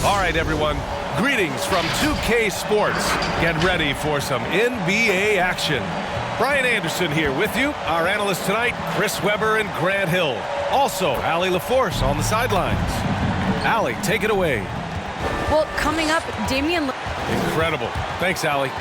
All right, everyone. Greetings from 2K Sports. Get ready for some NBA action. Brian Anderson here with you. Our analysts tonight, Chris Webber and Grant Hill. Also, Allie LaForce on the sidelines. Allie, take it away. Well, coming up, Damian Lillard. Incredible. Thanks, Allie.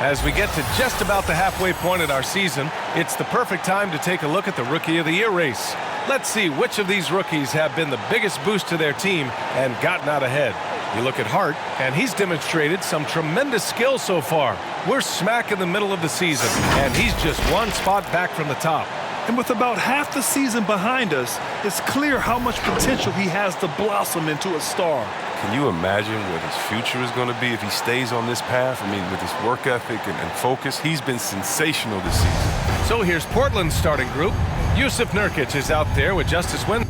As we get to just about the halfway point of our season, it's the perfect time to take a look at the Rookie of the Year race. Let's see which of these rookies have been the biggest boost to their team and gotten out ahead. You look at Hart, and he's demonstrated some tremendous skill so far. We're smack in the middle of the season, and he's just one spot back from the top. And with about half the season behind us, it's clear how much potential he has to blossom into a star. Can you imagine what his future is going to be if he stays on this path? I mean, with his work ethic and focus, he's been sensational this season. So here's Portland's starting group. Yusuf Nurkic is out there with Justice Winslow.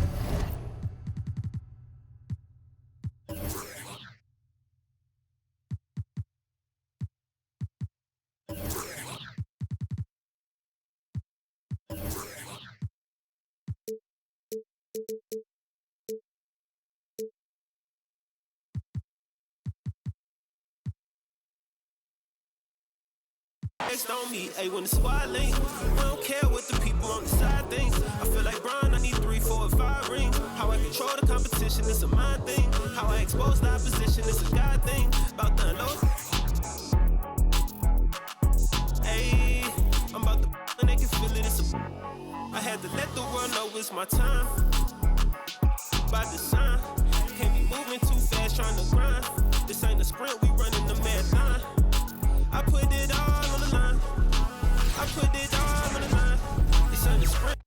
On me, hey, when the squad link, I don't care what the people on the side think. I feel like Brian, I need 3, 4, and 5 rings. How I control the competition, it's a mind thing. How I expose the opposition, it's a God thing. About the unload. Hey, I'm about to and they can feel it, it's a I had to let the world know it's my time. By design, can't be moving too fast, trying to grind. This ain't a sprint, we running the marathon. I put it all on the line. I put it all on the line. This ain't a sprint.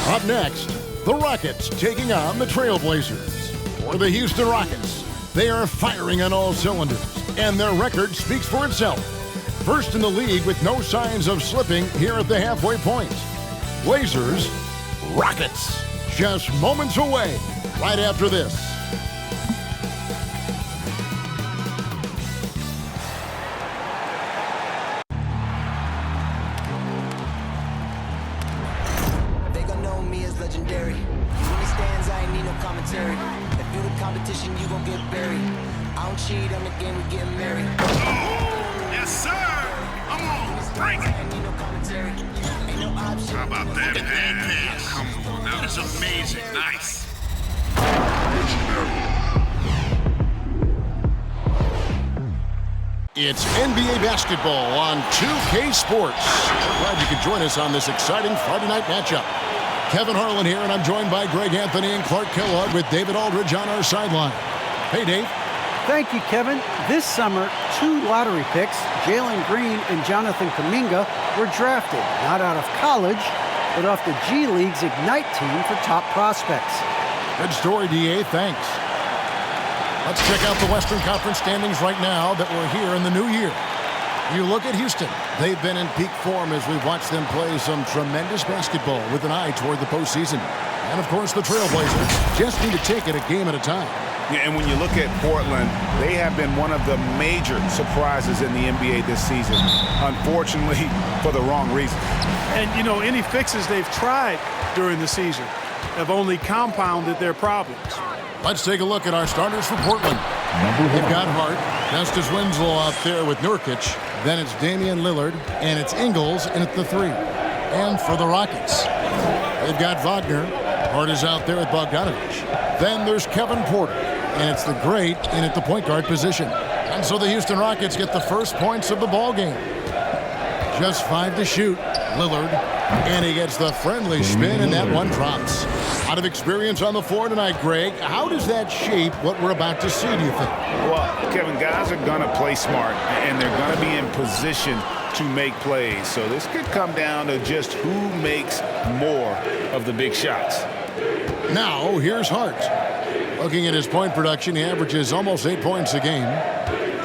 Up next, the Rockets taking on the Trailblazers. For the Houston Rockets, they are firing on all cylinders, and their record speaks for itself. First in the league with no signs of slipping here at the halfway point. Blazers, Rockets, just moments away right after this. Legendary. When he stands, I ain't need no commentary. If you the competition, you gon' get buried. I don't cheat on the game, we get married. Oh, yes, sir. Come on, bring it. Ain't need no commentary. Ain't no option. How about that pass? Come on, that was amazing. Nice. It's NBA basketball on 2K Sports. We're glad you could join us on this exciting Friday night matchup. Kevin Harlan here, and I'm joined by Greg Anthony and Clark Kellogg with David Aldridge on our sideline. Hey, Dave. Thank you, Kevin. This summer, 2 lottery picks, Jalen Green and Jonathan Kuminga, were drafted, not out of college, but off the G League's Ignite team for top prospects. Good story, DA. Thanks. Let's check out the Western Conference standings right now that we're here in the new year. You look at Houston. They've been in peak form as we've watched them play some tremendous basketball with an eye toward the postseason. And, of course, the Trailblazers just need to take it a game at a time. Yeah, and when you look at Portland, they have been one of the major surprises in the NBA this season, unfortunately, for the wrong reason. And, you know, any fixes they've tried during the season have only compounded their problems. Let's take a look at our starters for Portland. They've got Hart, Justice Winslow out there with Nurkic. Then it's Damian Lillard, and it's Ingles in at the 3. And for the Rockets, they've got Wagner. Hart is out there with Bogdanovich. Then there's Kevin Porter, and it's the great in at the point guard position. And so the Houston Rockets get the first points of the ball game. Just 5 to shoot. Lillard, and he gets the friendly spin, and that one drops. Out of experience on the floor tonight, Greg, how does that shape what we're about to see, do you think? Well, Kevin, guys are going to play smart, and they're going to be in position to make plays. So this could come down to just who makes more of the big shots. Now, here's Hart. Looking at his point production, he averages almost 8 points a game.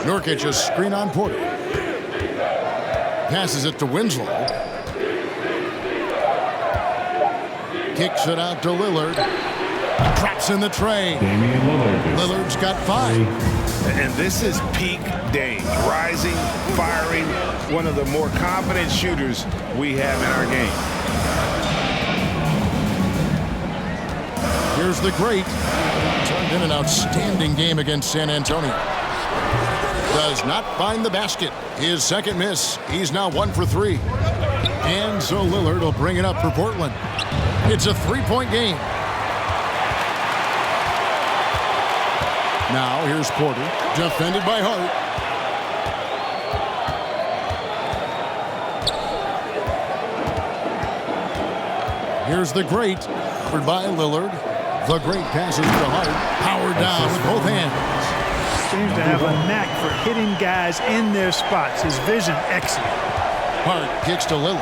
Nurkic a screen on Porter. Passes it to Winslow. Kicks it out to Lillard. Drops in the tray. Lillard's got 5. And this is peak Dame. Rising, firing, one of the more confident shooters we have in our game. Here's the great. Turned in an outstanding game against San Antonio. Does not find the basket. His second miss. He's now 1 for 3. And so Lillard will bring it up for Portland. It's a 3-point game. Now here's Porter, defended by Hart. Here's the great, covered by Lillard. The great passes to Hart, powered down with both hands. Seems to have a knack for hitting guys in their spots. His vision excellent. Hart kicks to Lillard.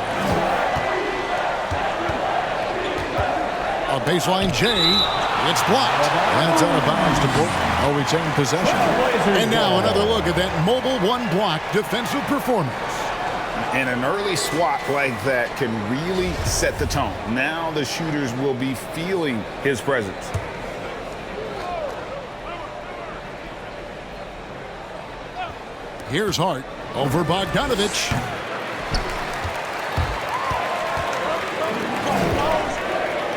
A baseline J. It's blocked. And it's out of bounds to Portland. They'll retain possession. And now another look at that mobile one-block defensive performance. And an early swat like that can really set the tone. Now the shooters will be feeling his presence. Here's Hart over Bogdanovich.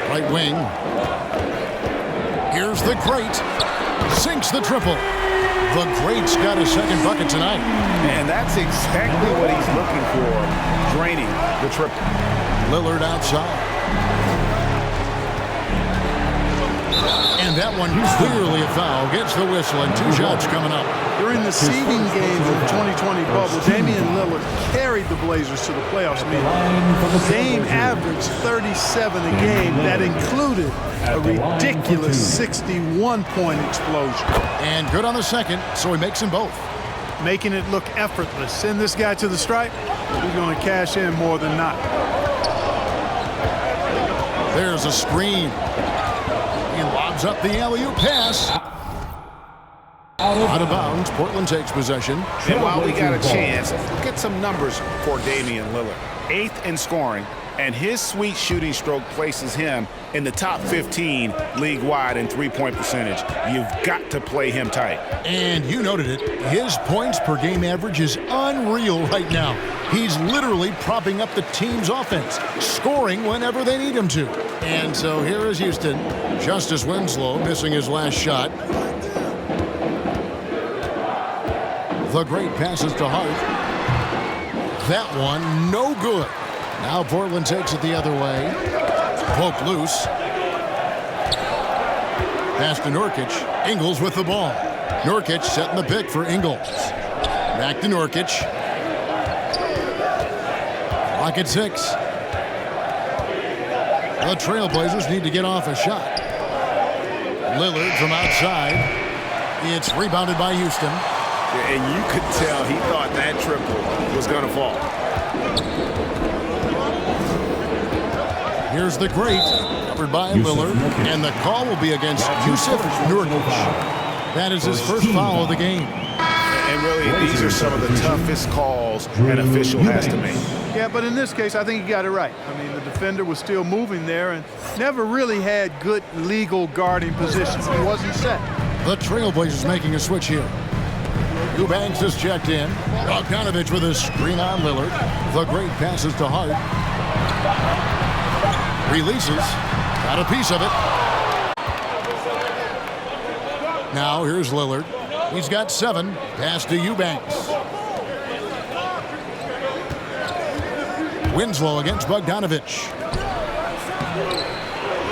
Right wing. Here's the great. Sinks the triple. The great's got his second bucket tonight. And that's exactly what he's looking for, draining the triple. Lillard outside. And that one clearly a foul. Gets the whistle and 2 shots coming up. During the seeding games of the 2020 bubble, Damian Lillard carried the Blazers to the playoffs. Dame averaged 37 a game. That included a ridiculous 61-point explosion. And good on the second, so he makes them both. Making it look effortless. Send this guy to the stripe, he's going to cash in more than not. There's a screen. He lobs up the alley-oop pass. Out of bounds, Portland takes possession. And while we got a chance, look at some numbers for Damian Lillard. 8th in scoring, and his sweet shooting stroke places him in the top 15 league-wide in three-point percentage. You've got to play him tight. And you noted it. His points per game average is unreal right now. He's literally propping up the team's offense, scoring whenever they need him to. And so here is Houston. Justice Winslow missing his last shot. The great passes to Hart. That one, no good. Now Portland takes it the other way. Poked loose. Pass to Nurkic. Ingles with the ball. Nurkic setting the pick for Ingles. Back to Nurkic. Clock at 6. The Trailblazers need to get off a shot. Lillard from outside. It's rebounded by Houston. And you could tell he thought that triple was going to fall. Here's the great, covered by Lillard, and the call will be against Yusuf Nurkic. That is his first foul of the game. And really, these are some of the toughest calls an official has to make. Yeah, but in this case, I think he got it right. I mean, the defender was still moving there and never really had good legal guarding position. He wasn't set. The Trailblazers making a switch here. Eubanks is checked in. Bogdanovich with a screen on Lillard. The great passes to Hart. Releases. Got a piece of it. Now here's Lillard. He's got 7. Pass to Eubanks. Winslow against Bogdanovich.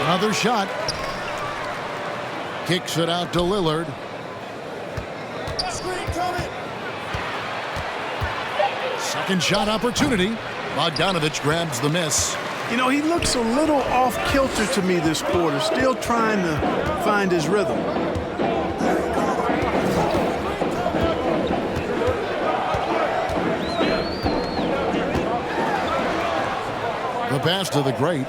Another shot. Kicks it out to Lillard. Second shot opportunity. Bogdanovich grabs the miss. You know, he looks a little off kilter to me this quarter, still trying to find his rhythm. The pass to the great.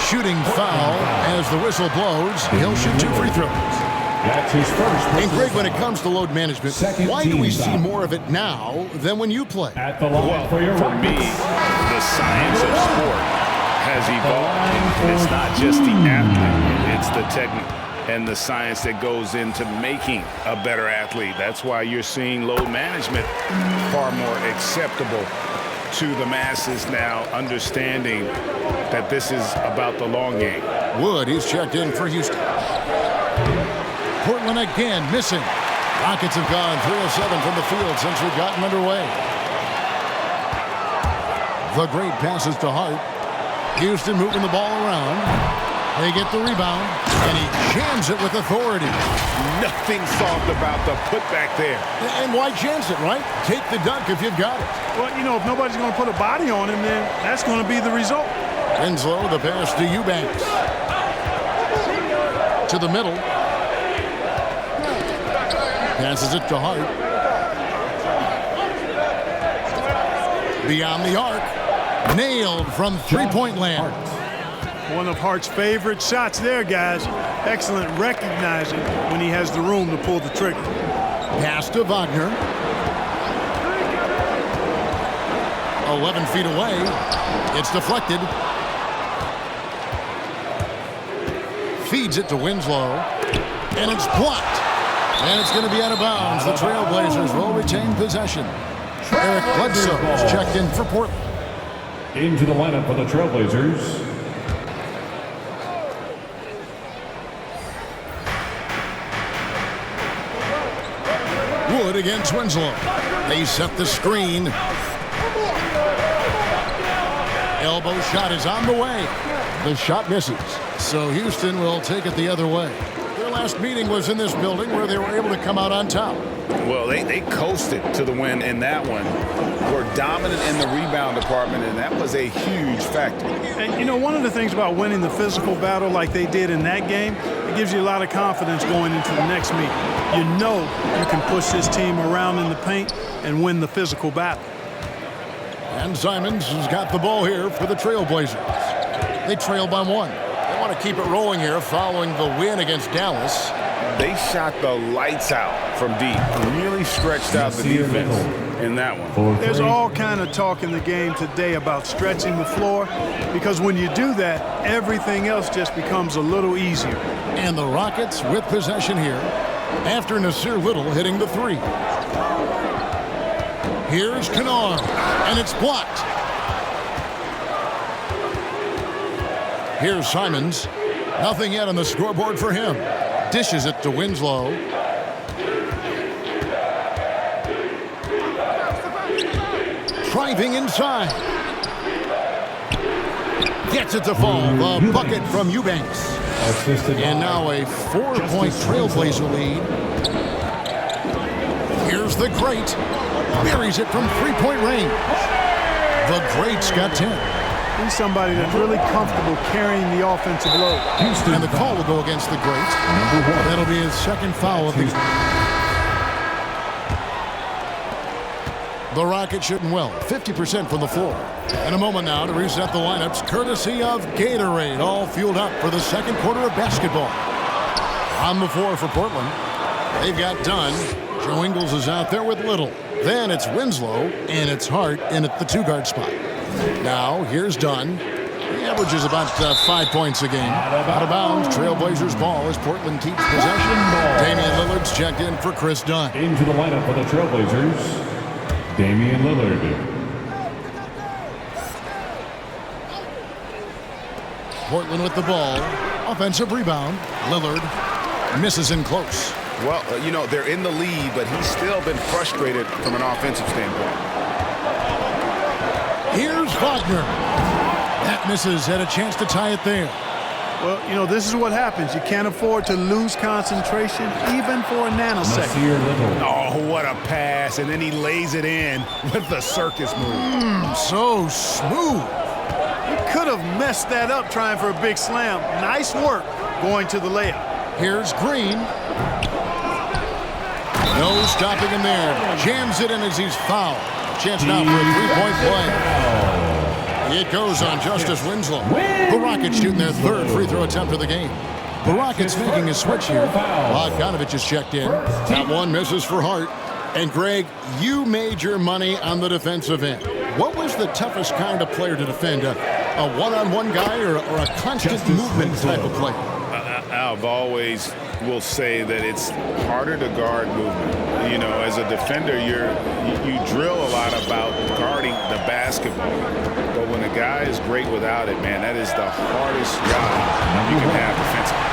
Shooting foul as the whistle blows. He'll shoot 2 free throws. That's his first. And Greg, when it comes to load management, why do we see more of it now than when you play? At the line for me, the science of sport has evolved. It's not just the athlete, it's the technique and the science that goes into making a better athlete. That's why you're seeing load management far more acceptable to the masses now, understanding that this is about the long game. Wood, he's checked in for Houston. Portland again missing. Rockets have gone 3 of 7 from the field since we've gotten underway. The great passes to Hart. Houston moving the ball around. They get the rebound, and he jams it with authority. Nothing soft about the putback there. And why chance it, right? Take the dunk if you've got it. Well, you know, if nobody's going to put a body on him, then that's going to be the result. Winslow, the pass to Eubanks. To the middle. Passes it to Hart. Beyond the arc. Nailed from three-point land. One of Hart's favorite shots there, guys. Excellent recognizing when he has the room to pull the trigger. Pass to Wagner. 11 feet away. It's deflected. Feeds it to Winslow. And it's blocked. And it's going to be out of bounds. The Trailblazers will retain possession. Eric Bledsoe is checked in for Portland. Into the lineup for the Trailblazers, Wood against Winslow. They set the screen. Elbow shot is on the way. The shot misses. So Houston will take it the other way. Their last meeting was in this building where they were able to come out on top. Well, they coasted to the win in that one. Were dominant in the rebound department, and that was a huge factor. And, you know, one of the things about winning the physical battle like they did in that game, it gives you a lot of confidence going into the next meeting. You know you can push this team around in the paint and win the physical battle. And Simons has got the ball here for the Trailblazers. They trail by 1. They want to keep it rolling here following the win against Dallas. They shot the lights out from deep. Really stretched out the defense in that one. There's all kind of talk in the game today about stretching the floor, because when you do that, everything else just becomes a little easier. And the Rockets with possession here after Nasir Little hitting the 3. Here's Kennard, and it's blocked. Here's Simons. Nothing yet on the scoreboard for him. Dishes it to Winslow. Driving inside. Gets it to fall. The bucket from Eubanks. And now a 4-point Trailblazer lead. Here's the Great. Buries it from 3-point range. The Great's got 10. He's somebody that's really comfortable carrying the offensive load. And the call will go against the Great. That'll be his second foul of the game. The Rockets shooting well, 50% from the floor. In a moment now to reset the lineups, courtesy of Gatorade, all fueled up for the second quarter of basketball. On the floor for Portland, they've got Dunn. Joe Ingles is out there with Little. Then it's Winslow, and it's Hart in at the 2-guard spot. Now, here's Dunn. He averages about 5 points a game. Out of bounds, Trailblazers ball as Portland keeps possession. Damian Lillard's checked in for Chris Dunn. Into the lineup for the Trailblazers, Damian Lillard. Portland with the ball. Offensive rebound. Lillard misses in close. Well, you know, they're in the lead, but he's still been frustrated from an offensive standpoint. Here's Wagner. That misses. Had a chance to tie it there. Well, you know, this is what happens. You can't afford to lose concentration even for a nanosecond. Oh, what a pass. And then he lays it in with the circus move. So smooth. He could have messed that up trying for a big slam. Nice work going to the layup. Here's Green. No stopping him there. Jams it in as he's fouled. Chance now for a 3-point play. It goes on Justice Winslow. The Rockets shooting their 3rd free throw attempt of the game. The Rockets making a switch here. Bogdanovich is checked in. That one misses for Hart. And Greg, you made your money on the defensive end. What was the toughest kind of player to defend? A one-on-one guy or a constant movement type of player? I've always will say that it's harder to guard movement. You know, as a defender, you drill a lot about guarding the basketball. But when a guy is great without it, man, that is the hardest job you can have defensively.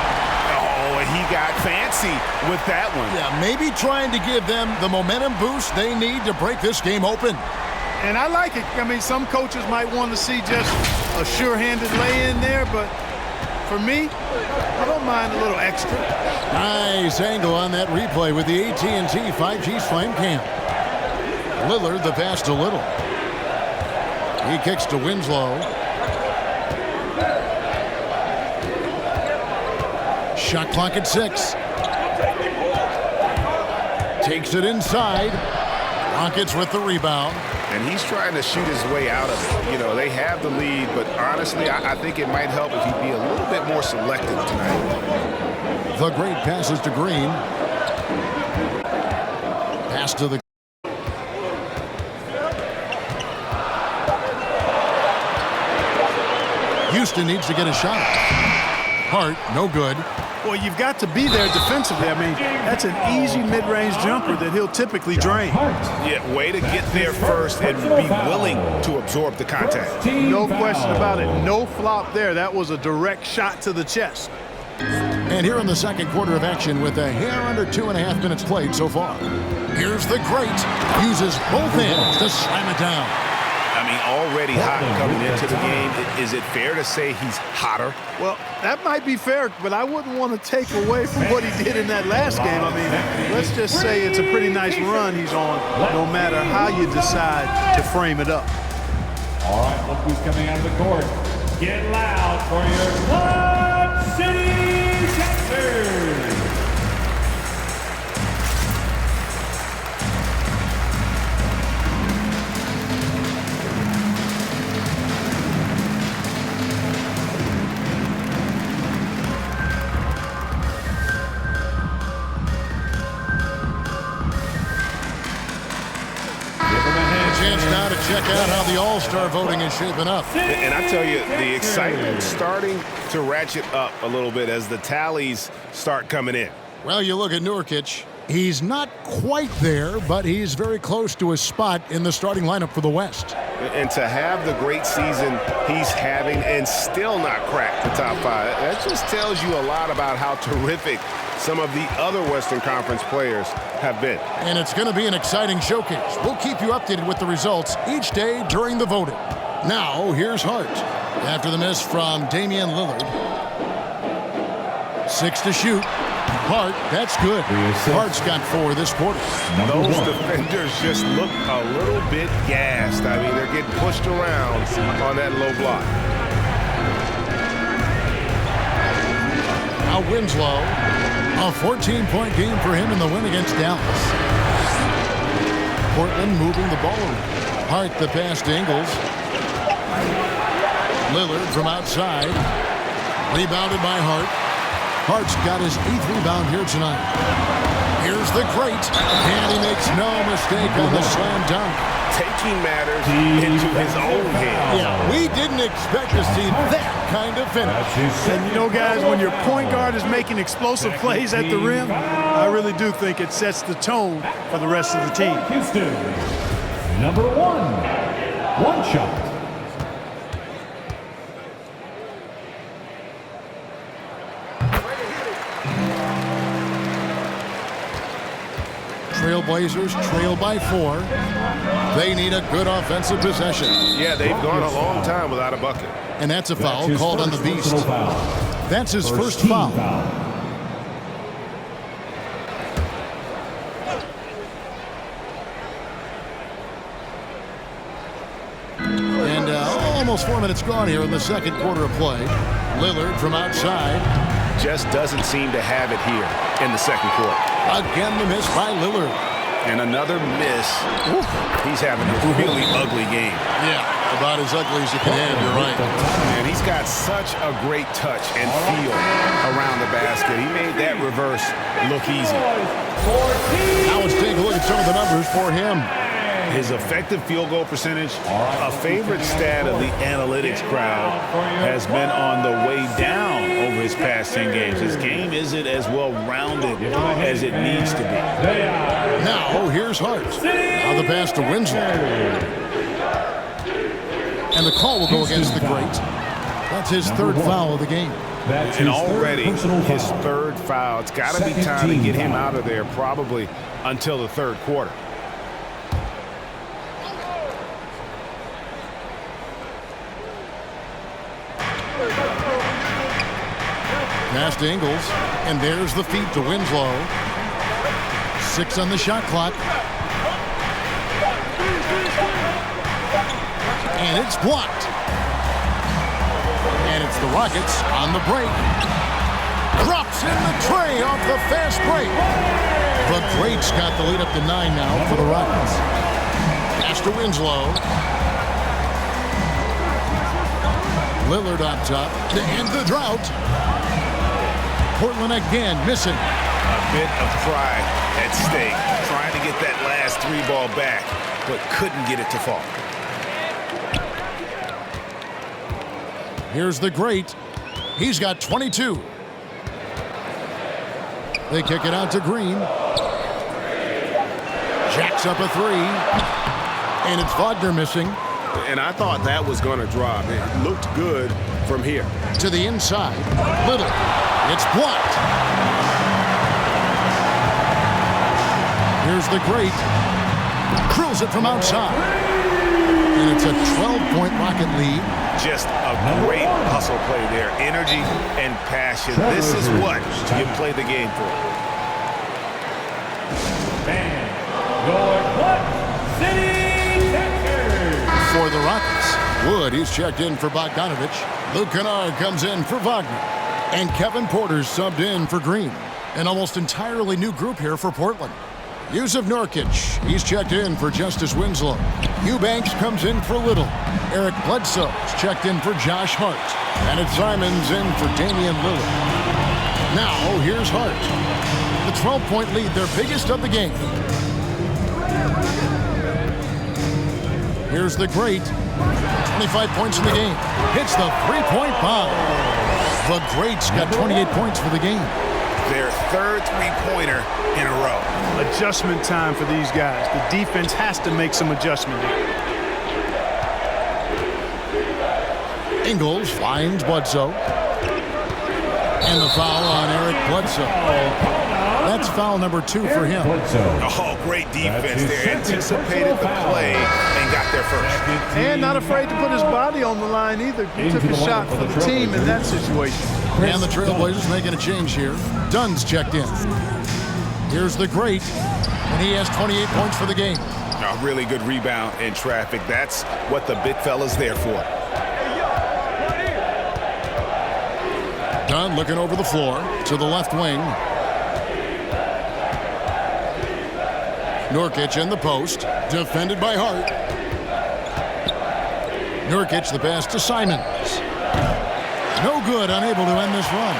Oh, and he got fancy with that one. Yeah, maybe trying to give them the momentum boost they need to break this game open. And I like it. I mean, some coaches might want to see just a sure-handed lay-in there, but for me, I don't mind a little extra. Nice angle on that replay with the AT&T 5G Slam Cam. Lillard the pass to Little. He kicks to Winslow. Shot clock at 6. Takes it inside. Rockets with the rebound. And he's trying to shoot his way out of it. You know, they have the lead, but honestly, I think it might help if he'd be a little bit more selective tonight. The great passes to Green. Pass to the... Houston needs to get a shot. Hart, no good. Well, you've got to be there defensively. I mean, that's an easy mid-range jumper that he'll typically drain. Yeah, way to get there first and be willing to absorb the contact. No question about it. No flop there. That was a direct shot to the chest. And here in the second quarter of action with a hair under 2.5 minutes played so far. Here's the great. Uses both hands to slam it down. I mean, already hot coming into the game. Is it fair to say he's hotter? Well, that might be fair, but I wouldn't want to take away from what he did in that last game. I mean, let's just say it's a pretty nice run he's on, no matter how you decide to frame it up. All right, look who's coming out of the court. Get loud for your Club City Sixers. Chance now to check out how the All-Star voting is shaping up. And I tell you, the excitement starting to ratchet up a little bit as the tallies start coming in. Well, you look at Nurkic. He's not quite there, but he's very close to his spot in the starting lineup for the West. And to have the great season he's having and still not crack the top 5, that just tells you a lot about how terrific some of the other Western Conference players have been. And it's going to be an exciting showcase. We'll keep you updated with the results each day during the voting. Now, here's Hart. After the miss from Damian Lillard. 6 to shoot. Hart, that's good. Hart's got 4 this quarter. Those defenders just look a little bit gassed. I mean, they're getting pushed around on that low block. Now Winslow. A 14-point game for him in the win against Dallas. Portland moving the ball around. Hart the pass to Ingles. Lillard from outside. Rebounded by Hart. Hart's got his 8th rebound here tonight. Here's the great. And he makes no mistake on the slam dunk. Taking matters into his own hands. Yeah, we didn't expect to see that kind of finish. And you know, guys, when your point guard is making explosive plays at the rim, I really do think it sets the tone for the rest of the team. Houston, number 1, one shot. Trailblazers trail by 4. They need a good offensive possession. Yeah, they've gone a long time without a bucket. And that's a foul called on the Beast. That's his first foul. And almost 4 minutes gone here in the second quarter of play. Lillard from outside. Just doesn't seem to have it here in the second quarter. Again, the miss by Lillard. And another miss. Oof. He's having a really ugly game. Yeah, about as ugly as you can have, you're right. And he's got such a great touch and feel around the basket. He made that reverse look easy. Now let's take a look at some of the numbers for him. His effective field goal percentage, a favorite stat of the analytics crowd, has been on the way down over his past 10 games. His game isn't as well-rounded as it needs to be. Now, here's Hart. Now the pass to Winslow. And the call will go against the great. That's his third foul of the game. And already his third foul. It's got to be time to get him out of there probably until the third quarter. Pass to Ingles, and there's the feed to Winslow. 6 on the shot clock. And it's blocked. And it's the Rockets on the break. Drops in the tray off the fast break. The Greats got the lead up to 9 now for the Rockets. Pass to Winslow. Lillard on top to end the drought. Portland again missing. A bit of pride at stake. Trying to get that last 3 ball back, but couldn't get it to fall. Here's the great. He's got 22. They kick it out to Green. Jacks up a 3. And it's Wagner missing. And I thought that was going to drop. It looked good from here. To the inside. Little. It's blocked. Here's the great. Drills it from outside. And it's a 12-point Rocket lead. Just a great hustle play there. Energy and passion. This is what you play the game for. And your Clutch City Texans. For the Rockets, Wood, he's checked in for Bogdanovich. Luke Kennard comes in for Wagner. And Kevin Porter's subbed in for Green. An almost entirely new group here for Portland. Yusuf Nurkic, he's checked in for Justice Winslow. Eubanks comes in for Little. Eric Bledsoe's checked in for Josh Hart. And it's Simons in for Damian Lillard. Now, here's Hart. The 12-point lead, their biggest of the game. Here's the great. 25 points in the game. Hits the three-point bomb. The Greats got 28 points for the game. Their third three-pointer in a row. Adjustment time for these guys. The defense has to make some adjustment here. Ingles finds Bledsoe. And the foul on Eric Bledsoe. That's foul number 2 for him. Oh, great defense there. Anticipated the play and got there first. And not afraid to put his body on the line either. He took a shot for the team in that situation. And the Trailblazers making a change here. Dunn's checked in. Here's the great. And he has 28 points for the game. A really good rebound in traffic. That's what the big fella's there for. Dunn looking over the floor to the left wing. Nurkic in the post, defended by Hart. Nurkic the pass to Simons. No good, unable to end this run.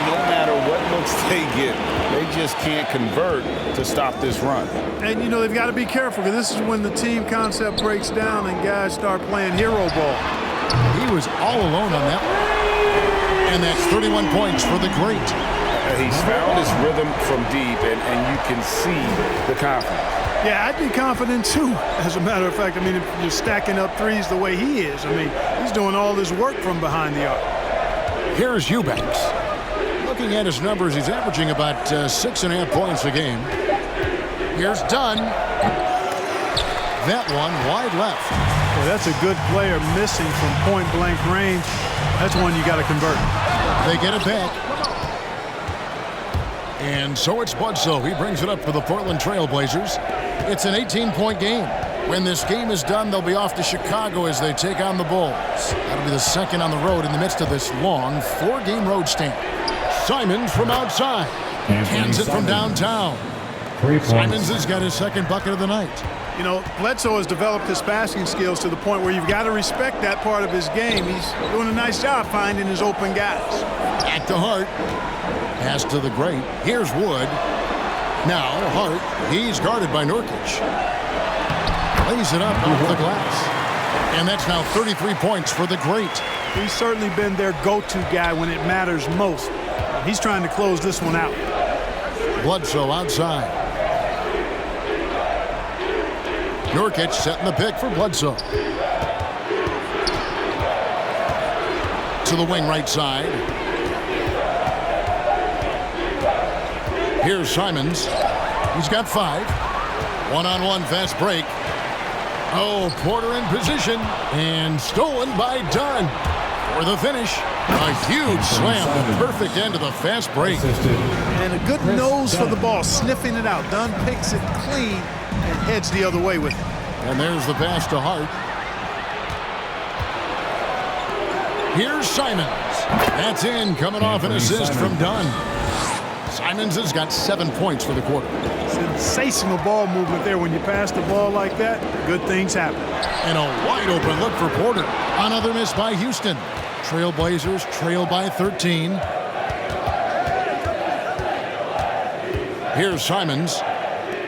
No matter what looks they get, they just can't convert to stop this run. And, you know, they've got to be careful because this is when the team concept breaks down and guys start playing hero ball. He was all alone on that one. And that's 31 points for the great. He's found his rhythm from deep, and you can see the confidence. Yeah, I'd be confident too, as a matter of fact. I mean, if you're stacking up threes the way he is, I mean, he's doing all this work from behind the arc. Here's Eubanks. Looking at his numbers, he's averaging about 6.5 points a game. Here's Dunn. That one wide left. Well, that's a good player missing from point-blank range. That's one you got to convert. They get it back. And so it's Bledsoe. He brings it up for the Portland Trailblazers. It's an 18-point game. When this game is done, they'll be off to Chicago as they take on the Bulls. That'll be the second on the road in the midst of this long 4-game road stand. Simons from outside. Hands it from downtown. Simons has got his second bucket of the night. You know, Bledsoe has developed his passing skills to the point where you've got to respect that part of his game. He's doing a nice job finding his open guys. Back to Hart. Pass to the great. Here's Wood. Now Hart. He's guarded by Nurkic. Lays it up off the glass. And that's now 33 points for the great. He's certainly been their go-to guy when it matters most. He's trying to close this one out. Bledsoe outside. Nurkic setting the pick for Bledsoe. To the wing right side. Here's Simons. He's got 5. One-on-one fast break. Oh, Porter in position. And stolen by Dunn. For the finish. A huge slam. The perfect end of the fast break. And a good nose for the ball. Sniffing it out. Dunn picks it clean and heads the other way with it. And there's the pass to Hart. Here's Simons. That's in, coming off an assist from Dunn. Simons has got 7 points for the quarter. Sensational ball movement there. When you pass the ball like that, good things happen. And a wide open look for Porter. Another miss by Houston. Trailblazers trail by 13. Here's Simons.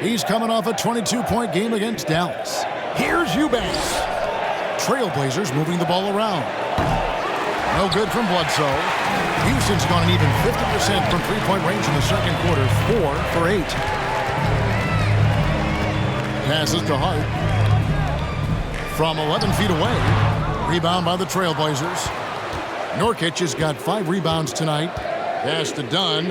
He's coming off a 22-point game against Dallas. Here's Eubanks. Trailblazers moving the ball around. No good from Bledsoe. Houston's gone an even 50% from three-point range in the second quarter. 4 for 8. Passes to Hart. From 11 feet away. Rebound by the Trailblazers. Nurkic has got 5 rebounds tonight. Pass to Dunn.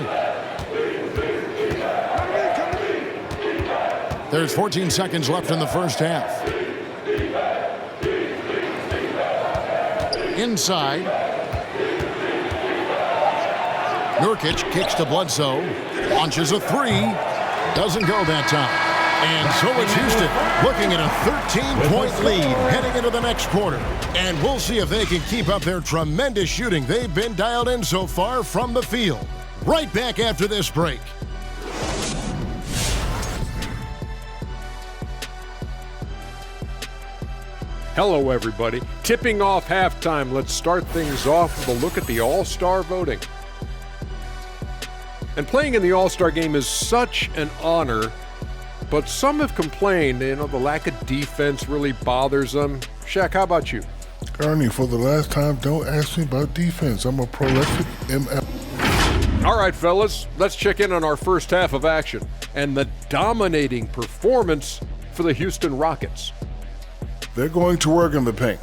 There's 14 seconds left in the first half. Inside. Nurkic kicks to Bledsoe. Launches a 3. Doesn't go that time. And so it's Houston looking at a 13-point lead heading into the next quarter. And we'll see if they can keep up their tremendous shooting they've been dialed in so far from the field. Right back after this break. Hello, everybody. Tipping off halftime, let's start things off with a look at the All-Star voting. And playing in the All-Star game is such an honor, but some have complained, the lack of defense really bothers them. Shaq, how about you? Ernie, for the last time, don't ask me about defense. I'm a prolific MF. All right, fellas, let's check in on our first half of action and the dominating performance for the Houston Rockets. They're going to work in the paint,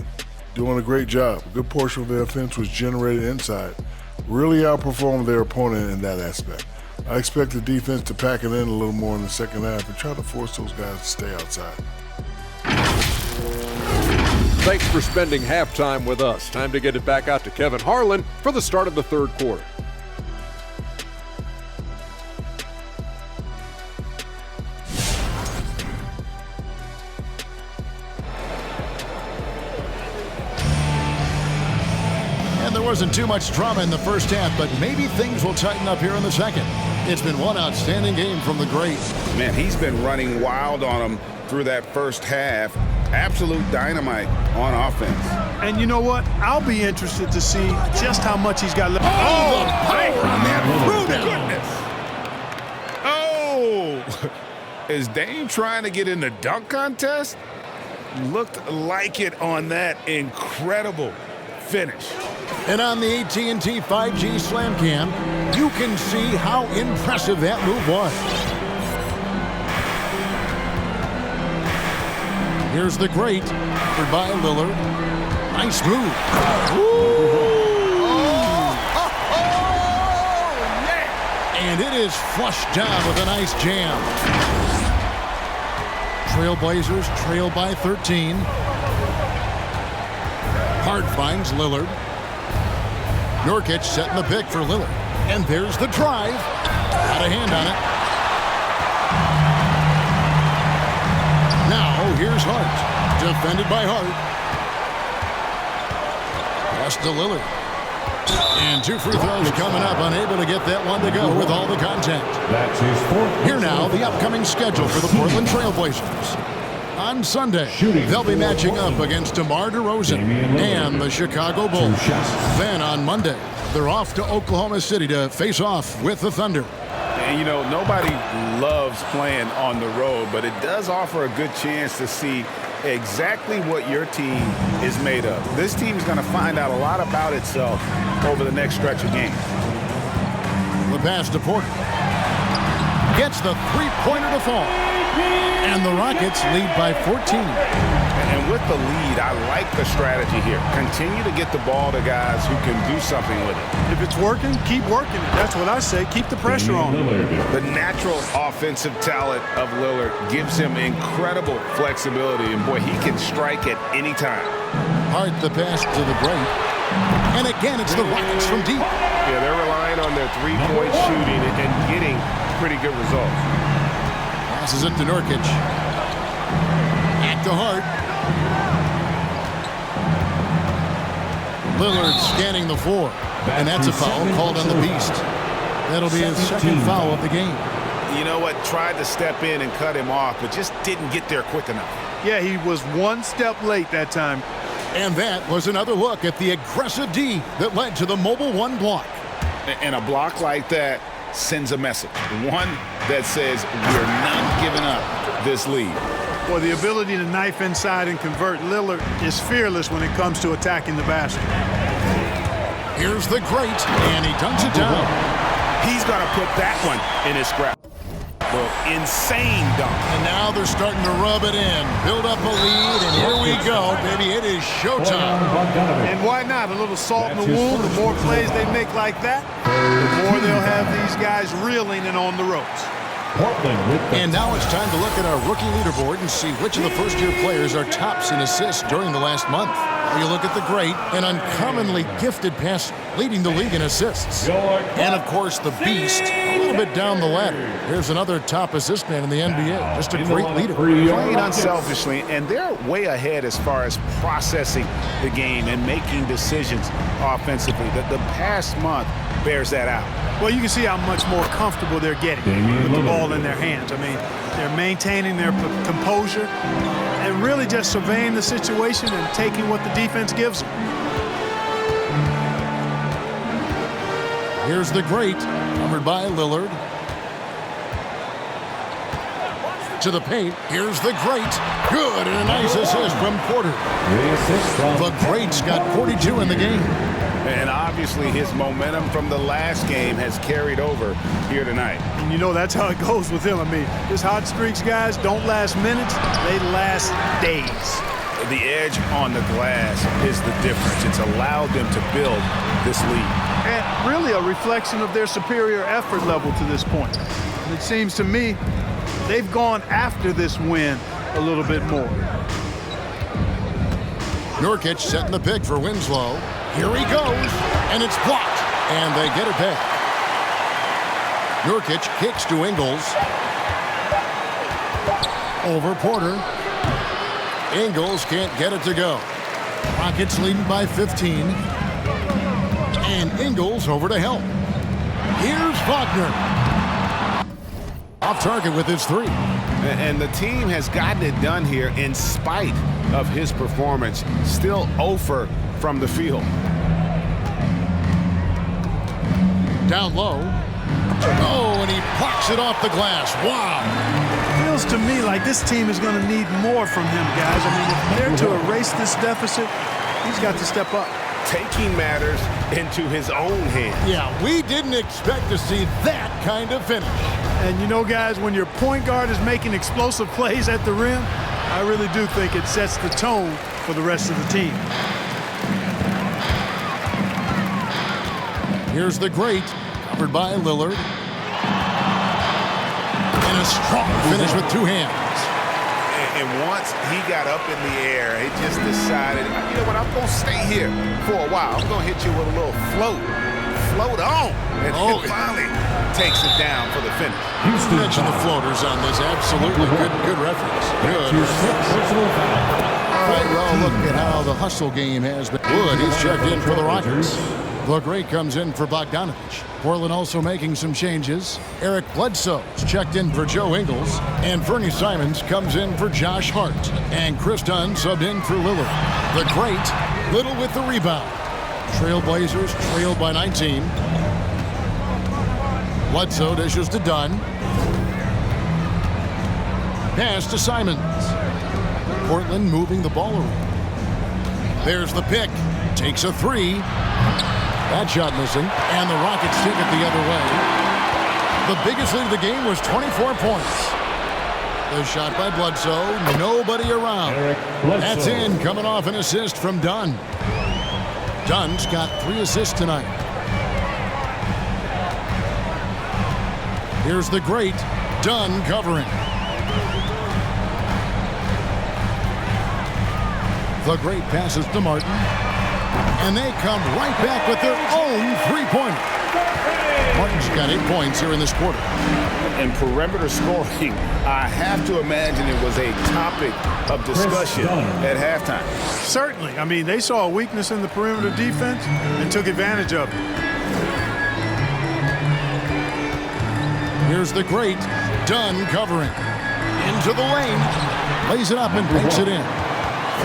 doing a great job. A good portion of their offense was generated inside. Really outperformed their opponent in that aspect. I expect the defense to pack it in a little more in the second half and try to force those guys to stay outside. Thanks for spending halftime with us. Time to get it back out to Kevin Harlan for the start of the third quarter. There wasn't too much drama in the first half, but maybe things will tighten up here in the second. It's been one outstanding game from the great. Man, he's been running wild on them through that first half. Absolute dynamite on offense. And you know what? I'll be interested to see just how much he's got left. Oh, the power on that goodness. Oh, is Dame trying to get in the dunk contest? Looked like it on that incredible finish. And on the AT&T 5G Slam Cam, you can see how impressive that move was. Here's the great, covered by Lillard. Nice move. And it is flushed down with a nice jam. Trailblazers trail by 13. Hart finds Lillard. Nurkic setting the pick for Lillard. And there's the drive. Got a hand on it. Now here's Hart. Defended by Hart. Pass to Lillard. And 2 free throws coming up. Unable to get that one to go with all the contact. That's his fourth. Here now, the upcoming schedule for the Portland Trailblazers. On Sunday, they'll be matching up against DeMar DeRozan and the Chicago Bulls. Then on Monday, they're off to Oklahoma City to face off with the Thunder. And, you know, nobody loves playing on the road, but it does offer a good chance to see exactly what your team is made of. This team is going to find out a lot about itself over the next stretch of games. The pass to Porter. Gets the three-pointer to fall. And the Rockets lead by 14. And with the lead, I like the strategy here. Continue to get the ball to guys who can do something with it. If it's working, keep working it. That's what I say. Keep the pressure on. The natural offensive talent of Lillard gives him incredible flexibility. And, boy, he can strike at any time. Hart the pass to the break. And again, it's the Rockets from deep. Yeah, they're relying on their three-point shooting and getting pretty good results. Passes it to Nurkic. Back to Hart. Lillard scanning the floor. And that's a foul called on the Beast. That'll be his second foul of the game. You know what? Tried to step in and cut him off, but just didn't get there quick enough. Yeah, he was one step late that time. And that was another look at the aggressive D that led to the mobile one block. And a block like that sends a message. One that says we're not giving up this lead. Well, the ability to knife inside and convert. Lillard is fearless when it comes to attacking the basket. Here's the great, and he dunks it down. He's going to put that one in his scrap. Well, insane dunk. And now they're starting to rub it in, build up a lead, and here we go, baby. It is showtime. And why not? A little salt in the wound. The more plays they make like that, the more they'll have these guys reeling and on the ropes. And now it's time to look at our rookie leaderboard and see which of the first-year players are tops in assists during the last month. You look at the great and uncommonly gifted passer leading the league in assists. And, of course, the beast a little bit down the ladder. Here's another top assist man in the NBA. Just a great leader. Playing unselfishly, and they're way ahead as far as processing the game and making decisions offensively. The past month bears that out. Well, you can see how much more comfortable they're getting with the ball in their hands. I mean, they're maintaining their composure and really just surveying the situation and taking what the defense gives them. Here's the great, covered by Lillard. To the paint, here's the great. Good, and a nice assist from Porter. The great's got 42 in the game. And obviously his momentum from the last game has carried over here tonight. And you know that's how it goes with him. I mean, his hot streaks, guys, don't last minutes. They last days. The edge on the glass is the difference. It's allowed them to build this lead. And really a reflection of their superior effort level to this point. And it seems to me they've gone after this win a little bit more. Nurkic setting the pick for Winslow. Here he goes, and it's blocked, and they get it back. Nurkic kicks to Ingles. Over Porter. Ingles can't get it to go. Rockets leading by 15. And Ingles over to help. Here's Wagner. Off target with his three. And the team has gotten it done here in spite of his performance. Still 0 from the field. Down low. Oh, and he blocks it off the glass. Wow. Feels to me like this team is going to need more from him, guys. I mean, if they're to erase this deficit, he's got to step up. Taking matters into his own hands. Yeah, we didn't expect to see that kind of finish. And you know, guys, when your point guard is making explosive plays at the rim, I really do think it sets the tone for the rest of the team. Here's the great, covered by Lillard. And a strong finish with two hands. And once he got up in the air, he just decided, you know what, I'm going to stay here for a while. I'm going to hit you with a little float. Float on. And he finally takes it down for the finish. You mentioned the floaters on this. Absolutely good reference. Good. All right, well, look at how the hustle game has been. Wood, he's checked in for the Rockets. The great comes in for Bogdanovich. Portland also making some changes. Eric Bledsoe's checked in for Joe Ingles. And Fernie Simons comes in for Josh Hart. And Chris Dunn subbed in for Lillard. The great, Little with the rebound. Trailblazers trailed by 19. Bledsoe dishes to Dunn. Pass to Simons. Portland moving the ball around. There's the pick. Takes a three. That shot missing. And the Rockets take it the other way. The biggest lead of the game was 24 points. The shot by Bledsoe. Nobody around. That's in, coming off an assist from Dunn. Dunn's got 3 assists tonight. Here's the great Dunn covering. The great passes to Martin. And they come right back with their own three-pointer. Martin's got 8 points here in this quarter. And perimeter scoring, I have to imagine it was a topic of discussion at halftime. Certainly. I mean, they saw a weakness in the perimeter defense and took advantage of it. Here's the great Dunn covering. Into the lane. Lays it up and banks it in.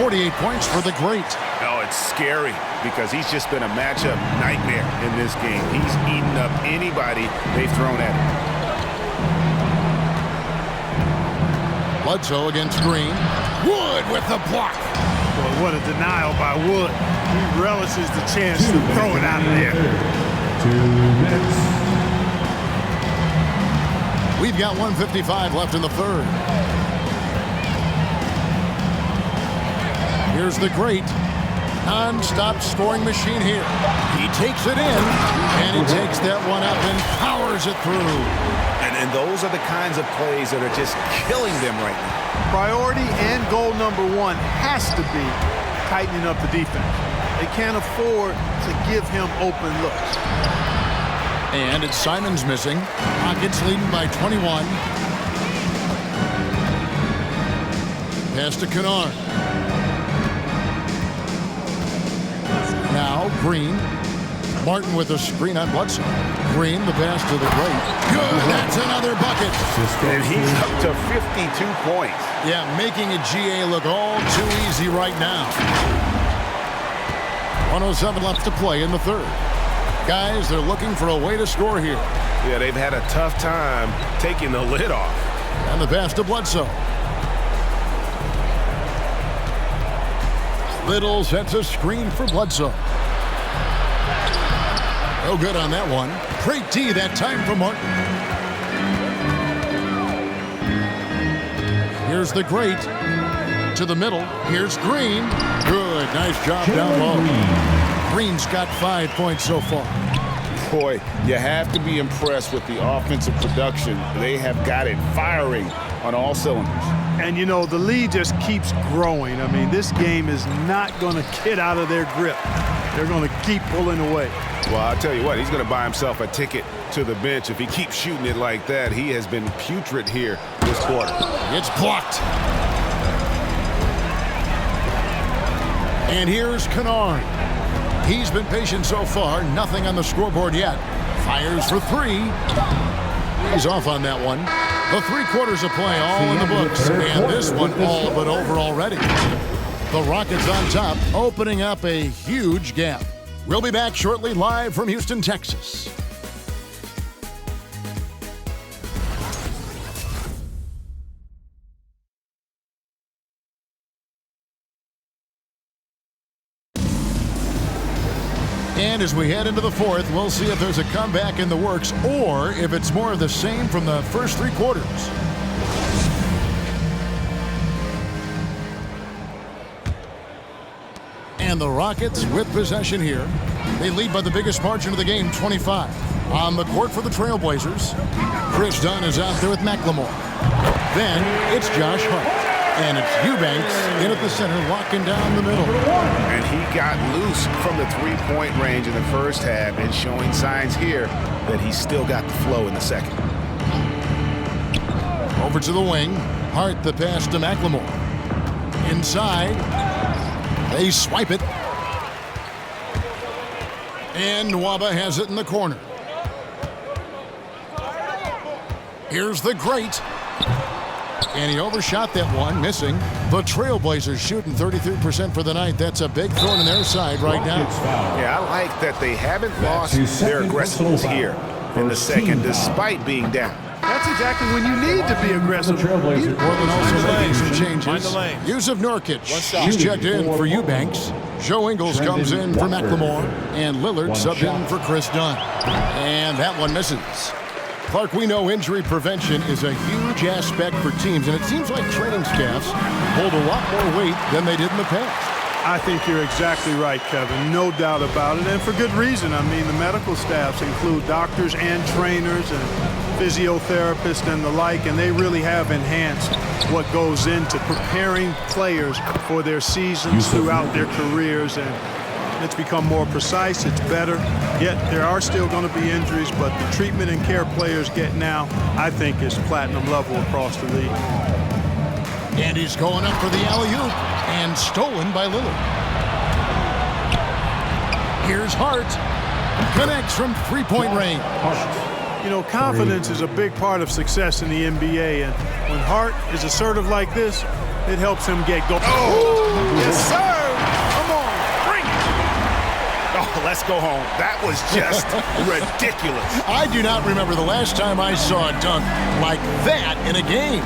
48 points for the great. Oh, it's scary because he's just been a matchup nightmare in this game. He's eaten up anybody they've thrown at him. Bledsoe against Green. Wood with the block. Boy, what a denial by Wood. He relishes the chance to throw it out of there. 2 minutes. We've got 1:55 left in the third. Here's the great non-stop scoring machine here. He takes it in, and he takes that one up and powers it through. And those are the kinds of plays that are just killing them right now. Priority and goal number 1 has to be tightening up the defense. They can't afford to give him open looks. And it's Simons missing. Rockets leading by 21. Pass to Kennard. Now Green. Martin with a screen on Bledsoe. Green, the pass to the great. Good, that's another bucket. And he's up to 52 points. Yeah, making a GA look all too easy right now. 107 left to play in the third. Guys, they're looking for a way to score here. Yeah, they've had a tough time taking the lid off. And the pass to Bledsoe. Little sets a screen for Bledsoe. No good on that one. Great D that time for Martin. Here's the great. To the middle. Here's Green. Good. Nice job down low. Green's got 5 points so far. Boy, you have to be impressed with the offensive production. They have got it firing on all cylinders. And, you know, the lead just keeps growing. I mean, this game is not going to get out of their grip. They're going to keep pulling away. Well, I'll tell you what, he's going to buy himself a ticket to the bench. If he keeps shooting it like that, he has been putrid here this quarter. It's blocked. And here's Kennard. He's been patient so far. Nothing on the scoreboard yet. Fires for 3. He's off on that one. The 3 quarters of play all in the books. And this one all but over already. The Rockets on top, opening up a huge gap. We'll be back shortly, live from Houston, Texas. And as we head into the fourth, we'll see if there's a comeback in the works or if it's more of the same from the first 3 quarters. And the Rockets with possession here. They lead by the biggest margin of the game, 25. On the court for the Trailblazers, Chris Dunn is out there with McLemore. Then it's Josh Hart. And it's Eubanks in at the center, locking down the middle. And he got loose from the 3-point range in the first half and showing signs here that he's still got the flow in the second. Over to the wing. Hart the pass to McLemore. Inside. They swipe it. And Nwaba has it in the corner. Here's the great. And he overshot that one, missing. The Trailblazers shooting 33% for the night. That's a big thorn in their side right now. Yeah, I like that they haven't lost their aggressiveness here in the second, despite being down. That's exactly when you need to be aggressive. Portland also making some changes. Yusuf Nurkic, he's checked in for Eubanks. Joe Ingles comes in for McLemore. And Lillard subbed in for Chris Dunn. And that one misses. Clark, we know injury prevention is a huge aspect for teams, and it seems like training staffs hold a lot more weight than they did in the past. I think you're exactly right, Kevin. No doubt about it, and for good reason. I mean, the medical staffs include doctors and trainers and physiotherapists and the like, and they really have enhanced what goes into preparing players for their seasons throughout their careers, and it's become more precise, it's better. Yet there are still going to be injuries, but the treatment and care players get now, I think, is platinum level across the league. And he's going up for the alley-oop, and stolen by Lillard. Here's Hart. Connects from three-point range. You know, confidence is a big part of success in the NBA, and when Hart is assertive like this, it helps him get going. Oh, yes, sir. Come on, bring it. Oh, let's go home. That was just ridiculous. I do not remember the last time I saw a dunk like that in a game.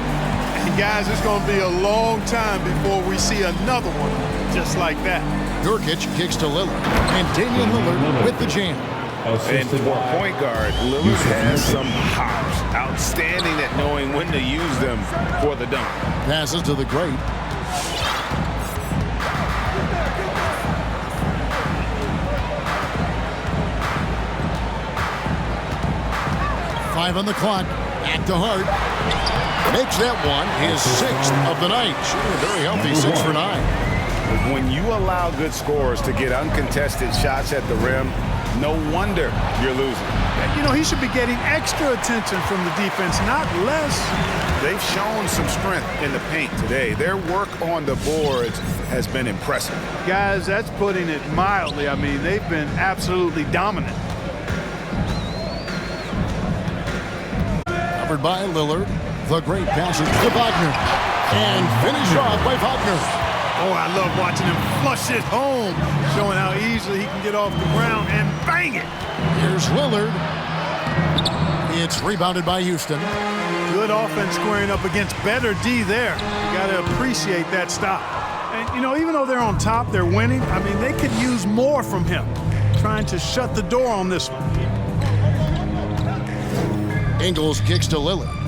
And guys, it's going to be a long time before we see another one just like that. Nurkic kicks to Lillard, and Damian Lillard with the jam. And for point guard, Lillard has some hops. Outstanding at knowing when to use them for the dunk. Passes to the great. Five on the clock. Back to Hart. Makes that one his sixth of the night. Very healthy, 6 for 9. When you allow good scorers to get uncontested shots at the rim, no wonder you're losing. You know, he should be getting extra attention from the defense, not less. They've shown some strength in the paint today. Their work on the boards has been impressive. Guys, that's putting it mildly. I mean, they've been absolutely dominant. Covered by Lillard. The great passage to Wagner. And finished off by Wagner. Oh, I love watching him flush it home, showing how easily he can get off the ground and bang it. Here's Lillard. It's rebounded by Houston. Good offense squaring up against better D there. You got to appreciate that stop. And, you know, even though they're on top, they're winning. I mean, they could use more from him, trying to shut the door on this one. Ingles kicks to Lillard.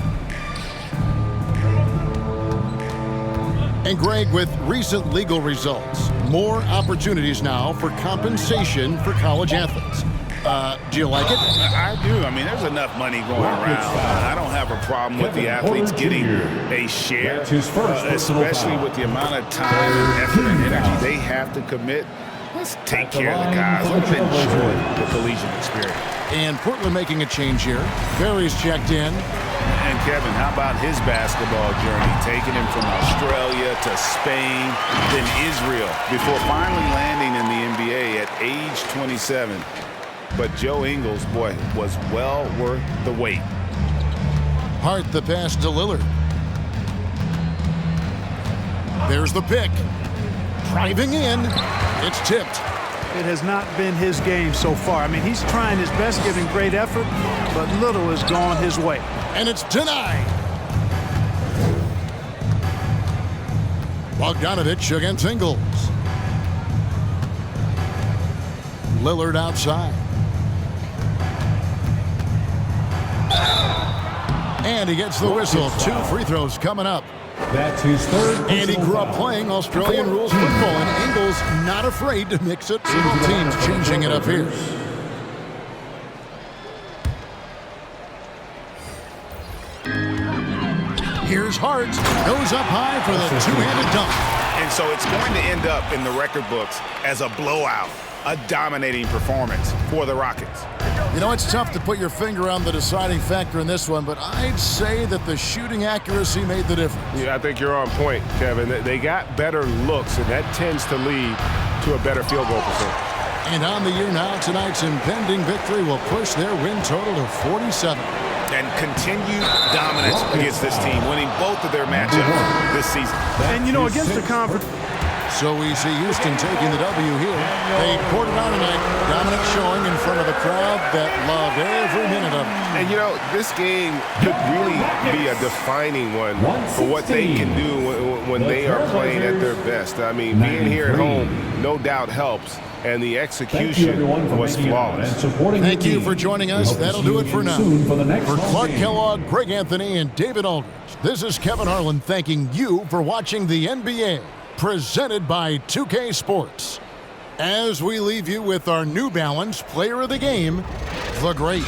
And Greg, with recent legal results, more opportunities now for compensation for college athletes. Do you like it? I do. I mean, there's enough money going around. I don't have a problem with the athletes getting a share, especially with the amount of time, effort, and energy they have to commit. Let's take care of the guys. Let's enjoy the collegiate experience. And Portland making a change here. Barry's checked in. And Kevin, how about his basketball journey? Taking him from Australia to Spain, then Israel, before finally landing in the NBA at age 27. But Joe Ingles, boy, was well worth the wait. Hart the pass to Lillard. There's the pick. Driving in. It's tipped. It has not been his game so far. I mean, he's trying his best, giving great effort, but little has gone his way. And it's denied. Bogdanovich against Ingles. Lillard outside. And he gets the whistle. 2 free throws coming up. That's his third. And he grew up playing Australian rules football, and Ingles not afraid to mix it. Several teams changing it up here. Here's Hart. Goes up high for the two-handed dunk. And so it's going to end up in the record books as a blowout, a dominating performance for the Rockets. You know, it's tough to put your finger on the deciding factor in this one, but I'd say that the shooting accuracy made the difference. Yeah, I think you're on point, Kevin. They got better looks, and that tends to lead to a better field goal percentage. And on the year now, tonight's impending victory will push their win total to 47. And continued dominance against this team, winning both of their matchups this season. And, you know, against the conference. So we see Houston taking the W here. They poured it on tonight. Dominant showing in front front of the crowd that loved every minute of it. And, you know, this game could really be a defining one for what they can do when they are playing at their best. I mean, being here at home no doubt helps, and the execution was flawless. Thank you for joining us. That'll do it for now. For Clark Kellogg, Greg Anthony, and David Aldridge, this is Kevin Harlan thanking you for watching the NBA, presented by 2K Sports. As we leave you with our New Balance Player of the Game, the Great